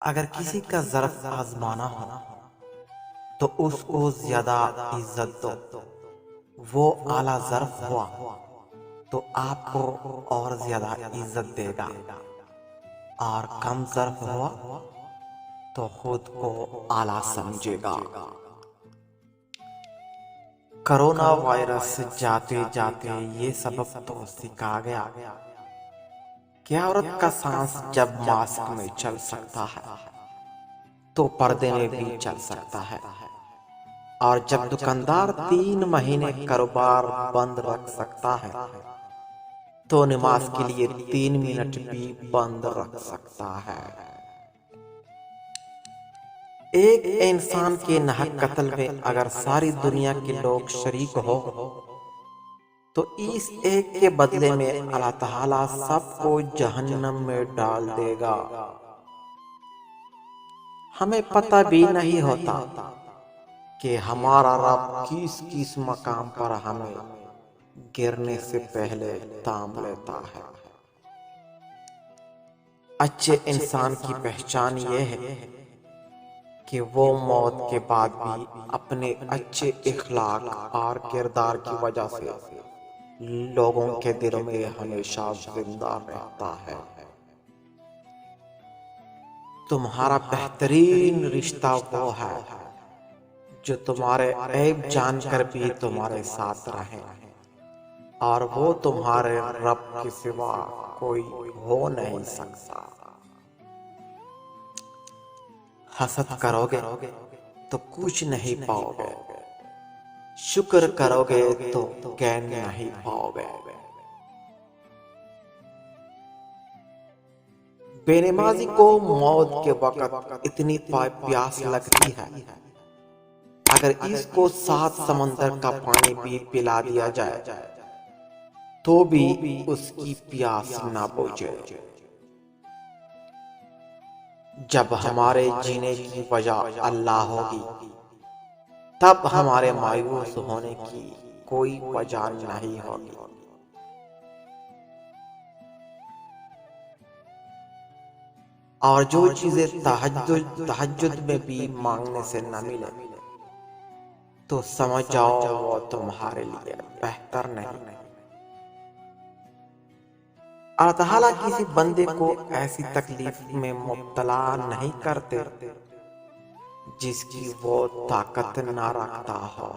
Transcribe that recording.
اگر کسی کا ظرف آزمانا ہو تو اس کو زیادہ عزت دو، وہ اعلیٰ ظرف ہوا تو آپ کو اور زیادہ عزت دے گا، اور کم ظرف ہوا تو خود کو اعلیٰ سمجھے گا۔ کرونا وائرس جاتے جاتے یہ سبب تو سکھا گیا کہ عورت کا سانس جب ماسک میں چل سکتا ہے تو پردے میں بھی چل سکتا ہے، اور جب دکاندار 3 مہینے کاروبار بند رکھ سکتا ہے تو نماز کے لیے 3 منٹ بھی بند رکھ سکتا ہے۔ ایک انسان کے ناحق قتل میں اگر ساری دنیا کے لوگ شریک ہو تو اس ایک کے بدلے میں اللہ تعالیٰ سب کو جہنم میں ڈال دے گا۔ ہمیں پتہ بھی نہیں ہوتا کہ ہمارا رب کس کس مقام پر ہمیں گرنے سے پہلے تام لیتا ہے۔ اچھے انسان کی پہچان یہ ہے کہ وہ موت کے بعد بھی اپنے اچھے اخلاق اور کردار کی وجہ سے لوگوں کے دلوں میں ہمیشہ زندہ رہتا ہے۔ تمہارا بہترین رشتہ وہ ہے جو تمہارے عیب جان کر بھی تمہارے ساتھ رہے، اور وہ تمہارے رب کے سوا کوئی ہو نہیں سکتا۔ حسد کرو گے تو کچھ نہیں پاؤ گے، شکر کرو گے تو گین نہیں پاؤ گے۔ بے نمازی کو موت کے وقت اتنی پیاس لگتی ہے، اگر اس کو 7 سمندر کا پانی بھی پلا دیا جائے تو بھی اس کی پیاس نہ بجھے۔ جب ہمارے جینے کی وجہ اللہ ہوگی تب ہمارے مایوس ہونے کی کوئی وجہ نہیں ہوگی۔ اور جو چیزیں تہجد میں بھی مانگنے سے نہ ملے تو سمجھ جاؤ وہ تمہارے لیے بہتر نہیں۔ اللہ تعالیٰ کسی بندے کو ایسی تکلیف میں مبتلا نہیں کرتے جس کی وہ طاقت نہ رکھتا ہو۔